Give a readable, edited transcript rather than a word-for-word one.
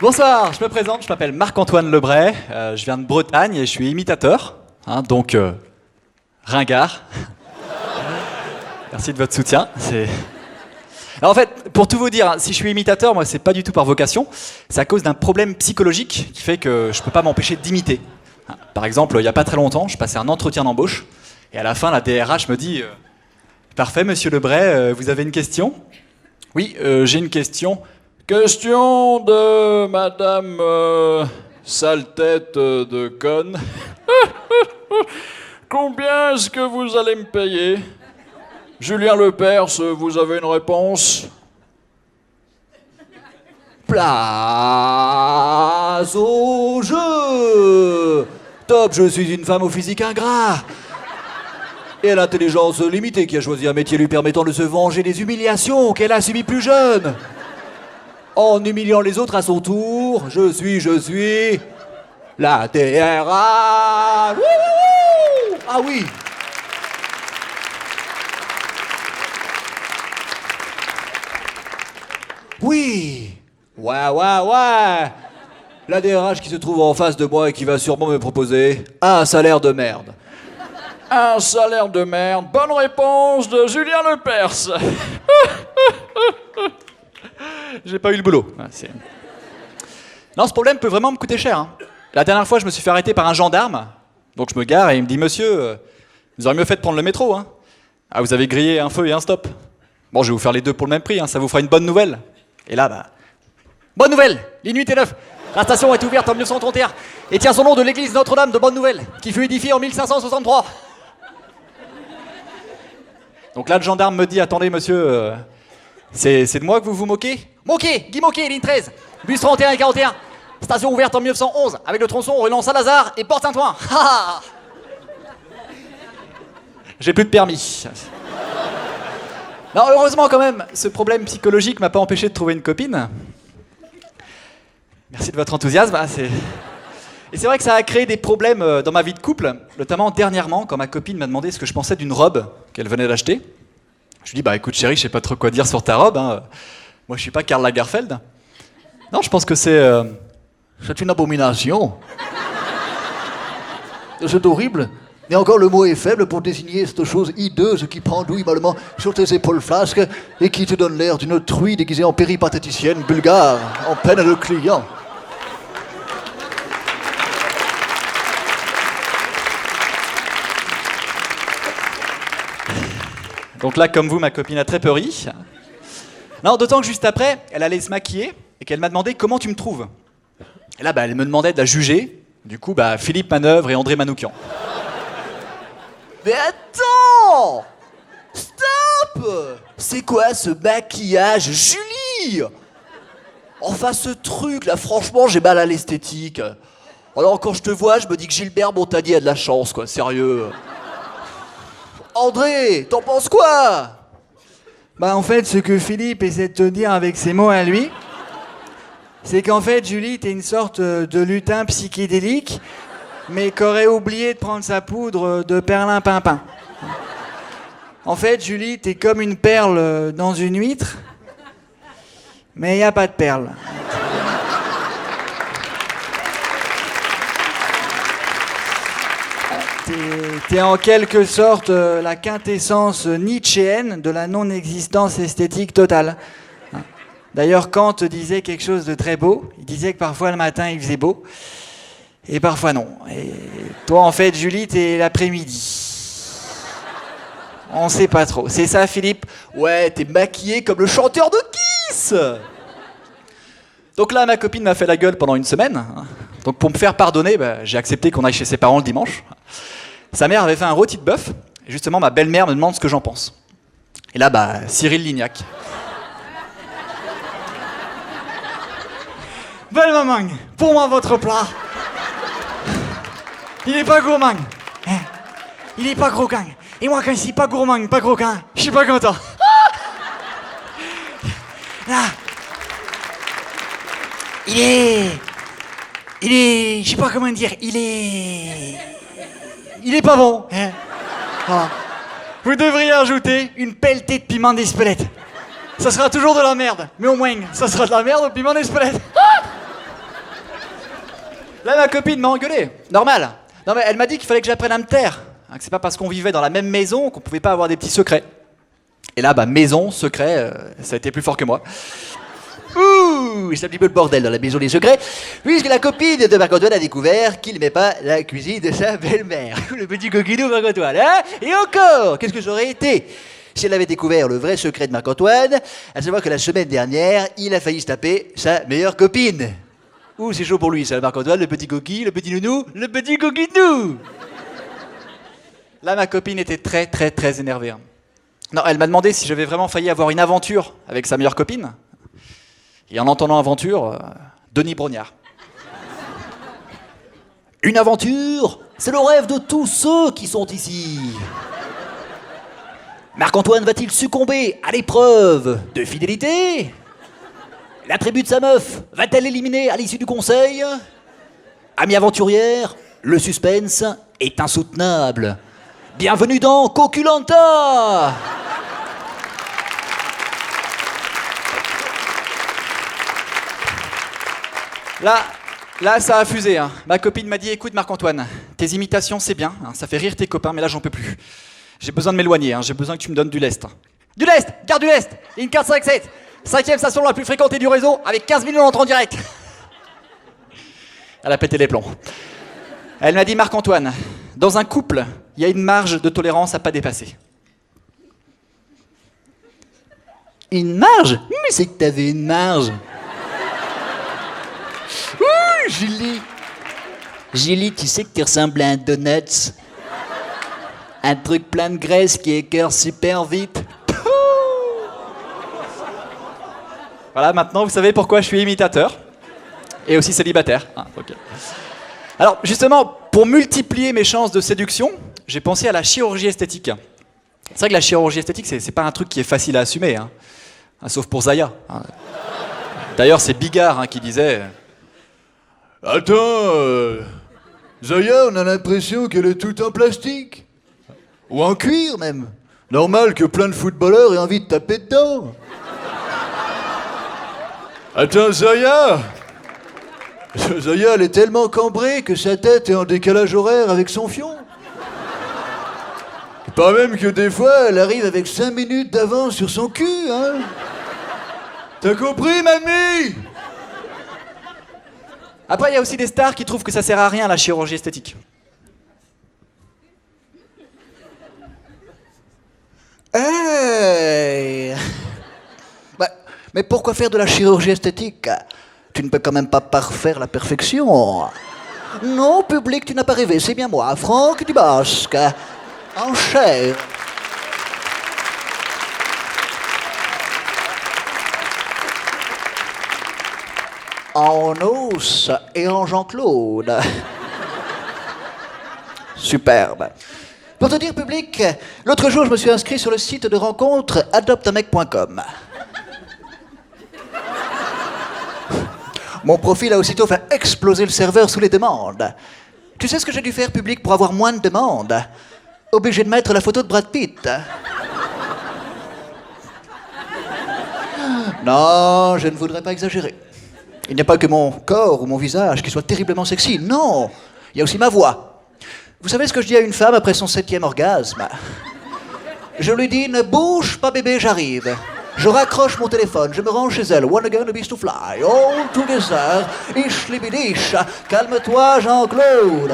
Bonsoir, je me présente, je m'appelle Marc-Antoine Lebray, je viens de Bretagne et je suis imitateur, donc ringard. Merci de votre soutien. Alors en fait, pour tout vous dire, si je suis imitateur, moi c'est pas du tout par vocation, c'est à cause d'un problème psychologique qui fait que je peux pas m'empêcher d'imiter. Par exemple, il y a pas très longtemps, je passais un entretien d'embauche et à la fin la DRH me dit parfait monsieur Lebray, vous avez une question ? Oui, j'ai une question. Question de madame sale tête de conne. Combien est-ce que vous allez me payer ? Julien Lepers, vous avez une réponse ? Place au jeu. Top, je suis une femme au physique ingrat et à l'intelligence limitée qui a choisi un métier lui permettant de se venger des humiliations qu'elle a subies plus jeune. En humiliant les autres à son tour, je suis la DRH. Wouhou! Ah oui. Oui. Ouais. La DRH qui se trouve en face de moi et qui va sûrement me proposer un salaire de merde. Un salaire de merde. Bonne réponse de Julien Lepers. J'ai pas eu le boulot. Non, ce problème peut vraiment me coûter cher. La dernière fois, je me suis fait arrêter par un gendarme. Donc je me gare et il me dit « Monsieur, vous auriez mieux fait de prendre le métro. Hein. Ah, vous avez grillé un feu et un stop. Bon, je vais vous faire les deux pour le même prix. Ça vous fera une bonne nouvelle. » Et là, bonne nouvelle, l'Inuité 9. La station a été ouverte en 1931 et tient son nom de l'église Notre-Dame de Bonne Nouvelle, qui fut édifiée en 1563. Donc là, le gendarme me dit « Attendez, monsieur, c'est de moi que vous vous moquez ?» Moqué, Guy Moquet, ligne 13, bus 31 et 41, station ouverte en 1911, avec le tronçon reliant Saint-Lazare et Port-Saint-Ouen. J'ai plus de permis. Non, heureusement quand même, ce problème psychologique m'a pas empêché de trouver une copine. Merci de votre enthousiasme. Et c'est vrai que ça a créé des problèmes dans ma vie de couple, notamment dernièrement, quand ma copine m'a demandé ce que je pensais d'une robe qu'elle venait d'acheter. Je lui dis, écoute chérie, je sais pas trop quoi dire sur ta robe. Moi, je suis pas Karl Lagerfeld. Non, je pense que c'est une abomination. C'est horrible. Et encore, le mot est faible pour désigner cette chose hideuse qui pendouille mollement sur tes épaules flasques et qui te donne l'air d'une truie déguisée en péripatéticienne bulgare, en peine de client. Donc là, comme vous, ma copine a très peur. Non, d'autant que juste après, elle allait se maquiller et qu'elle m'a demandé comment tu me trouves. Et là, elle me demandait de la juger. Du coup, Philippe Manœuvre et André Manoukian. Mais attends! Stop! C'est quoi ce maquillage, Julie? Enfin, ce truc, là, franchement, j'ai mal à l'esthétique. Alors, quand je te vois, je me dis que Gilbert Montagnier a de la chance, quoi, sérieux. André, t'en penses quoi? En fait, ce que Philippe essaie de te dire avec ses mots à lui, c'est qu'en fait, Julie, t'es une sorte de lutin psychédélique, mais qu'aurait oublié de prendre sa poudre de perlimpinpin. En fait, Julie, t'es comme une perle dans une huître, mais il n'y a pas de perle. T'es en quelque sorte la quintessence nietzschéenne de la non-existence esthétique totale. D'ailleurs, Kant disait quelque chose de très beau. Il disait que parfois le matin il faisait beau, et parfois non. Et toi, en fait, Julie, t'es l'après-midi. On sait pas trop. C'est ça, Philippe? Ouais, t'es maquillé comme le chanteur de Kiss. Donc là, ma copine m'a fait la gueule pendant une semaine. Donc pour me faire pardonner, j'ai accepté qu'on aille chez ses parents le dimanche. Sa mère avait fait un rôti de bœuf. Et justement, ma belle-mère me demande ce que j'en pense. Et là, Cyril Lignac. Belle maman, pour moi, votre plat. Il est pas gourmand. Il est pas croquant. Et moi, quand je suis pas gourmand, pas croquant, je suis pas content. Là. Il est, je sais pas comment dire, il est pas bon. Ah. Vous devriez ajouter une pelletée de piment d'Espelette. Ça sera toujours de la merde, mais au moins, ça sera de la merde au piment d'Espelette. Là, ma copine m'a engueulé. Normal. Non, mais elle m'a dit qu'il fallait que j'apprenne à me taire. Hein, que c'est pas parce qu'on vivait dans la même maison qu'on pouvait pas avoir des petits secrets. Et là, maison, secret, ça a été plus fort que moi. Ouh, c'est un petit peu le bordel dans la maison des secrets, puisque la copine de Marc-Antoine a découvert qu'il n'aimait pas la cuisine de sa belle-mère. Le petit coquinou Marc-Antoine, hein? Et encore, qu'est-ce que j'aurais été si elle avait découvert le vrai secret de Marc-Antoine, à savoir que la semaine dernière, il a failli se taper sa meilleure copine. Ouh, c'est chaud pour lui, ça, Marc-Antoine, le petit coquille, le petit nounou, le petit coquinou. Là, ma copine était très, très, très énervée. Non, elle m'a demandé si j'avais vraiment failli avoir une aventure avec sa meilleure copine. Et en entendant aventure, Denis Brognard. Une aventure, c'est le rêve de tous ceux qui sont ici. Marc-Antoine va-t-il succomber à l'épreuve de fidélité? La tribu de sa meuf va-t-elle l'éliminer à l'issue du conseil? Amis aventurière, le suspense est insoutenable. Bienvenue dans Coculanta. Là, ça a fusé. Hein. Ma copine m'a dit, écoute Marc-Antoine, tes imitations c'est bien, hein, ça fait rire tes copains, mais là j'en peux plus. J'ai besoin de m'éloigner, hein, j'ai besoin que tu me donnes du lest. Du lest, gare du lest, ligne 457, 5e station la plus fréquentée du réseau, avec 15 millions d'entrants directs. Elle a pété les plombs. Elle m'a dit, Marc-Antoine, dans un couple, il y a une marge de tolérance à pas dépasser. Une marge? Mais c'est que t'avais une marge. Julie. Julie, tu sais que tu ressembles à un donuts. Un truc plein de graisse qui écœure super vite. Voilà, maintenant vous savez pourquoi je suis imitateur. Et aussi célibataire. Ah, okay. Alors, justement, pour multiplier mes chances de séduction, j'ai pensé à la chirurgie esthétique. C'est vrai que la chirurgie esthétique, c'est pas un truc qui est facile à assumer. Hein. Sauf pour Zaya. Hein. D'ailleurs, c'est Bigard hein, qui disait... Attends, Zaya, on a l'impression qu'elle est toute en plastique. Ou en cuir, même. Normal que plein de footballeurs aient envie de taper dedans. Attends, Zaya, elle est tellement cambrée que sa tête est en décalage horaire avec son fion. Pas même que des fois, elle arrive avec 5 minutes d'avance sur son cul, hein. T'as compris, mamie? Après, il y a aussi des stars qui trouvent que ça sert à rien, la chirurgie esthétique. Hey! Mais pourquoi faire de la chirurgie esthétique? Tu ne peux quand même pas parfaire la perfection. Non, public, tu n'as pas rêvé, c'est bien moi, Franck Dubosc, en chair. En os et en Jean-Claude. Superbe. Pour te dire, public, l'autre jour, je me suis inscrit sur le site de rencontre adoptamec.com. Mon profil a aussitôt fait exploser le serveur sous les demandes. Tu sais ce que j'ai dû faire, public, pour avoir moins de demandes? Obligé de mettre la photo de Brad Pitt. Non, je ne voudrais pas exagérer. Il n'y a pas que mon corps ou mon visage qui soit terriblement sexy, non. Il y a aussi ma voix. Vous savez ce que je dis à une femme après son 7e orgasme? Je lui dis, ne bouge pas bébé, j'arrive. Je raccroche mon téléphone, je me rends chez elle. One again, a beast to fly. All together, ish libidish. Calme-toi, Jean-Claude.